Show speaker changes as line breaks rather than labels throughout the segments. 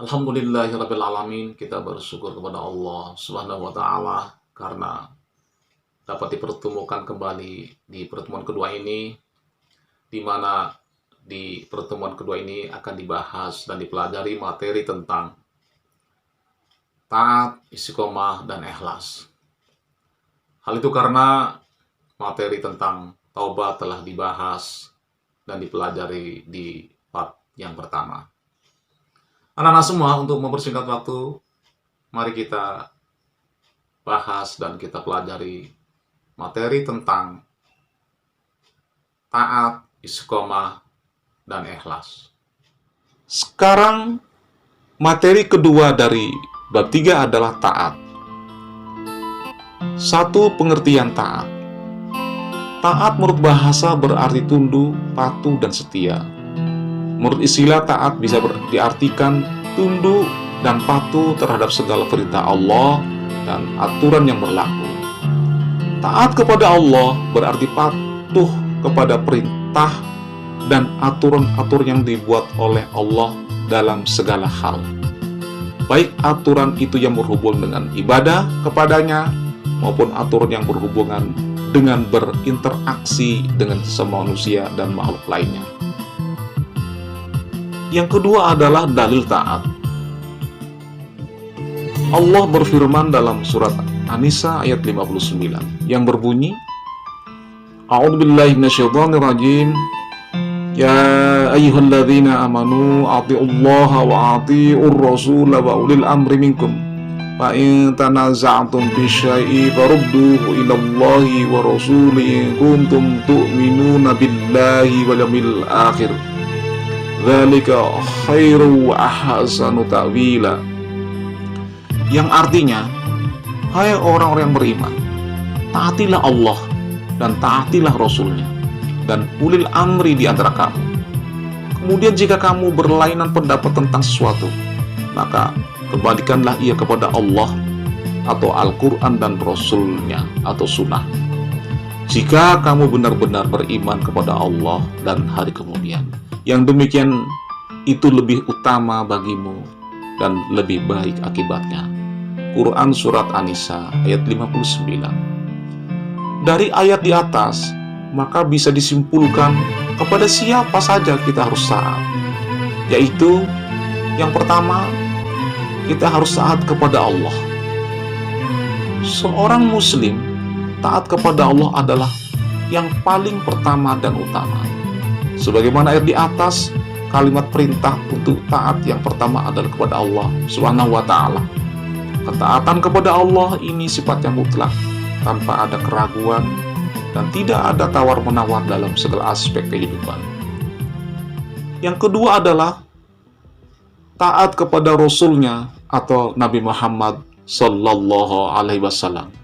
Alhamdulillahirabbil alamin, kita bersyukur kepada Allah Subhanahu wa taala karena dapat dipertemukan kembali di pertemuan kedua ini, di mana di pertemuan kedua ini akan dibahas dan dipelajari materi tentang taat, istiqomah, dan ikhlas. Hal itu karena materi tentang taubat telah dibahas dan dipelajari di part yang pertama. Anak-anak semua, untuk mempersingkat waktu, mari kita bahas dan kita pelajari materi tentang taat, istiqomah, dan ikhlas. Sekarang materi kedua dari bab 3 adalah taat. Satu, pengertian taat. Taat menurut bahasa berarti tunduk, patuh, dan setia. Menurut istilah, taat bisa diartikan tunduk dan patuh terhadap segala perintah Allah dan aturan yang berlaku. Taat kepada Allah berarti patuh kepada perintah dan aturan-aturan yang dibuat oleh Allah dalam segala hal. Baik aturan itu yang berhubungan dengan ibadah kepadanya maupun aturan yang berhubungan dengan berinteraksi dengan sesama manusia dan makhluk lainnya. Yang kedua adalah dalil taat. Allah berfirman dalam surat An-Nisa ayat 59 yang berbunyi, A'udzubillahi minasyaitonirrajim. Ya ayyuhalladzina amanu athi'ullaha wa athi'ur rasula wa ulil amri minkum. Fa in tanaza'tum fi syai'in farudduhu ilallahi wa rasulihi in kuntum tu'minuna billahi wal yawmil akhir. Dzalika khairu wa ahsanu ta'wila. Yang artinya, hai orang-orang yang beriman, taatilah Allah dan taatilah Rasulnya dan ulil amri di antara kamu. Kemudian jika kamu berlainan pendapat tentang sesuatu, maka kembalikanlah ia kepada Allah atau Al-Quran dan Rasulnya atau Sunnah. Jika kamu benar-benar beriman kepada Allah dan hari kemudian, yang demikian itu lebih utama bagimu dan lebih baik akibatnya. Quran Surat An-Nisa ayat 59. Dari ayat di atas, maka bisa disimpulkan kepada siapa saja kita harus taat. Yaitu, yang pertama, kita harus taat kepada Allah. Seorang muslim taat kepada Allah adalah yang paling pertama dan utama. Sebagaimana ayat di atas, kalimat perintah untuk taat yang pertama adalah kepada Allah Subhanahu wa ta'ala. Ketaatan kepada Allah ini sifatnya mutlak, tanpa ada keraguan, dan tidak ada tawar-menawar dalam segala aspek kehidupan. Yang kedua adalah taat kepada Rasulnya atau Nabi Muhammad Sallallahu Alaihi Wasallam.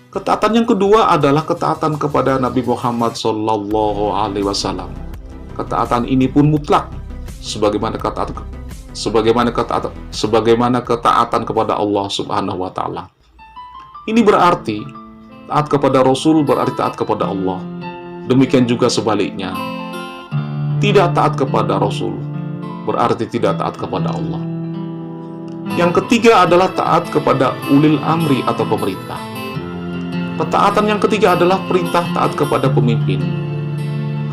Ketaatan yang kedua adalah ketaatan kepada Nabi Muhammad Sallallahu Alaihi Wasallam. Ketaatan ini pun mutlak, sebagaimana ketaatan kepada Allah Subhanahu Wa Taala. Ini berarti taat kepada Rasul berarti taat kepada Allah. Demikian juga sebaliknya, tidak taat kepada Rasul berarti tidak taat kepada Allah. Yang ketiga adalah taat kepada ulil amri atau pemerintah. Ketaatan yang ketiga adalah perintah taat kepada pemimpin.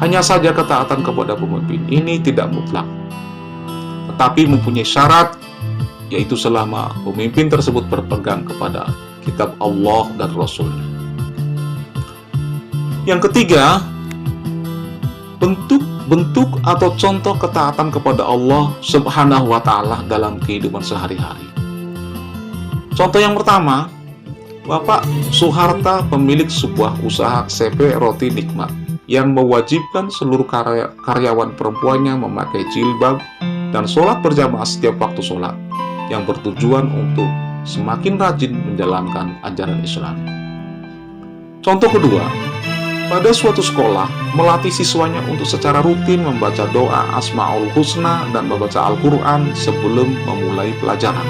Hanya saja ketaatan kepada pemimpin ini tidak mutlak, tetapi mempunyai syarat, yaitu selama pemimpin tersebut berpegang kepada kitab Allah dan Rasulnya. Yang ketiga, bentuk atau contoh ketaatan kepada Allah Subhanahu wa ta'ala dalam kehidupan sehari-hari. Contoh yang pertama, Bapak Soeharto, pemilik sebuah usaha CP Roti Nikmat, yang mewajibkan seluruh karyawan perempuannya memakai jilbab dan sholat berjamaah setiap waktu sholat, yang bertujuan untuk semakin rajin menjalankan ajaran Islam. Contoh kedua, pada suatu sekolah melatih siswanya untuk secara rutin membaca doa Asmaul Husna dan membaca Al-Quran sebelum memulai pelajaran.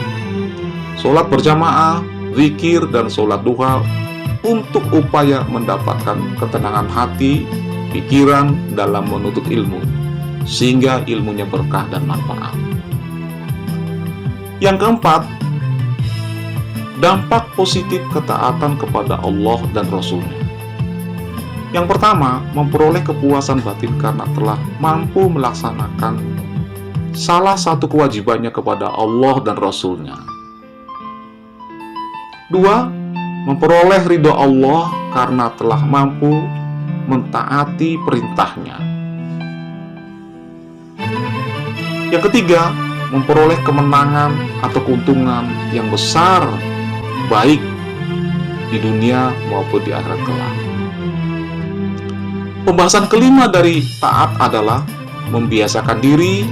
Sholat berjamaah, zikir, dan sholat duha untuk upaya mendapatkan ketenangan hati, pikiran dalam menuntut ilmu, sehingga ilmunya berkah dan manfaat. Yang keempat, dampak positif ketaatan kepada Allah dan Rasul-Nya. Yang pertama, memperoleh kepuasan batin karena telah mampu melaksanakan salah satu kewajibannya kepada Allah dan Rasul-Nya. Dua, memperoleh ridho Allah karena telah mampu mentaati perintahnya. Yang ketiga, memperoleh kemenangan atau keuntungan yang besar, baik di dunia maupun di akhirat kelak. Pembahasan kelima dari taat adalah membiasakan diri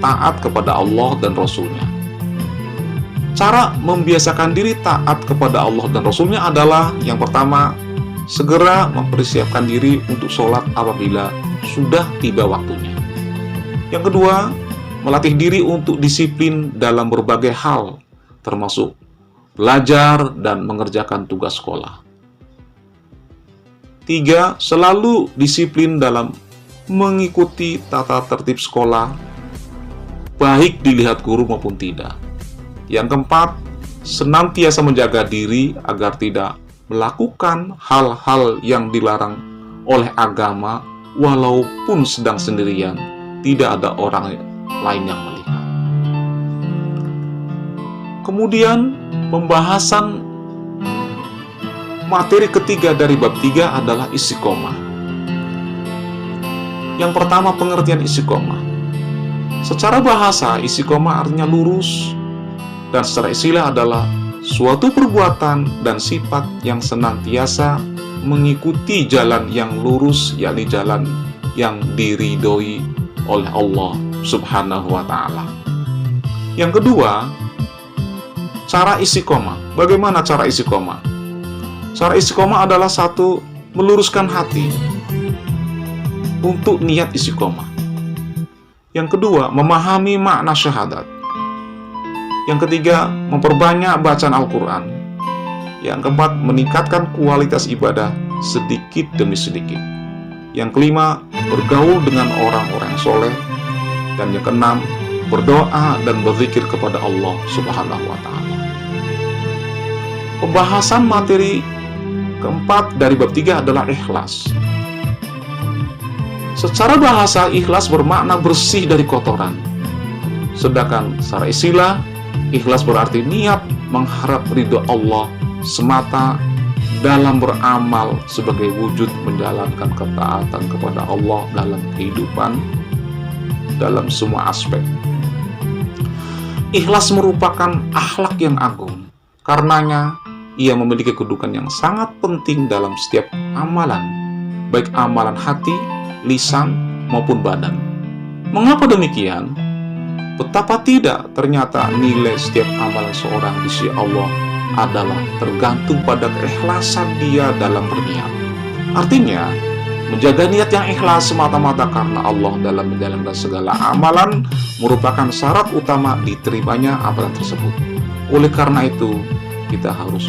taat kepada Allah dan Rasul-Nya. Cara membiasakan diri taat kepada Allah dan Rasul-Nya adalah yang pertama, segera mempersiapkan diri untuk sholat apabila sudah tiba waktunya. Yang kedua, melatih diri untuk disiplin dalam berbagai hal, termasuk belajar dan mengerjakan tugas sekolah. Tiga, selalu disiplin dalam mengikuti tata tertib sekolah, baik dilihat guru maupun tidak. Yang keempat, senantiasa menjaga diri agar tidak melakukan hal-hal yang dilarang oleh agama, walaupun sedang sendirian, tidak ada orang lain yang melihat. Kemudian, pembahasan materi ketiga dari bab 3 adalah istiqomah. Yang pertama, pengertian istiqomah. Secara bahasa, istiqomah artinya lurus, dan secara istilah adalah suatu perbuatan dan sifat yang senantiasa mengikuti jalan yang lurus, yakni jalan yang diridhoi oleh Allah Subhanahu wa Ta'ala. Yang kedua, cara istiqomah. Bagaimana cara istiqomah? Cara istiqomah adalah satu, meluruskan hati untuk niat istiqomah. Yang kedua, memahami makna syahadat. Yang ketiga, memperbanyak bacaan Al-Quran. Yang keempat, meningkatkan kualitas ibadah sedikit demi sedikit. Yang kelima, bergaul dengan orang-orang yang soleh. Dan yang keenam, berdoa dan berzikir kepada Allah Subhanahu wa Ta'ala. Pembahasan materi keempat dari bab 3 adalah ikhlas. Secara bahasa, ikhlas bermakna bersih dari kotoran. Sedangkan secara istilah, ikhlas berarti niat mengharap ridho Allah semata dalam beramal sebagai wujud menjalankan ketaatan kepada Allah dalam kehidupan, dalam semua aspek. Ikhlas merupakan akhlak yang agung. Karenanya, ia memiliki kedudukan yang sangat penting dalam setiap amalan, baik amalan hati, lisan, maupun badan. Mengapa demikian? Betapa tidak ternyata nilai setiap amalan seorang di sisi Allah adalah tergantung pada keikhlasan dia dalam berniat. Artinya, menjaga niat yang ikhlas semata-mata karena Allah dalam menjalankan segala amalan merupakan syarat utama diterimanya amalan tersebut. Oleh karena itu, kita harus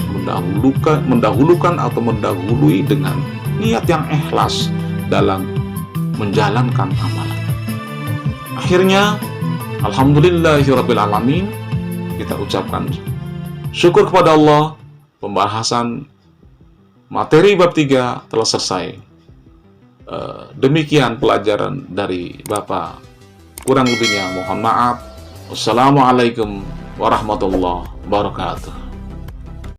mendahulukan atau mendahului dengan niat yang ikhlas dalam menjalankan amalan. Akhirnya, alhamdulillahirrabbilalamin, kita ucapkan syukur kepada Allah. Pembahasan materi bab 3 telah selesai. Demikian pelajaran dari Bapak. Kurang lebihnya mohon maaf. Wassalamualaikum warahmatullahi wabarakatuh.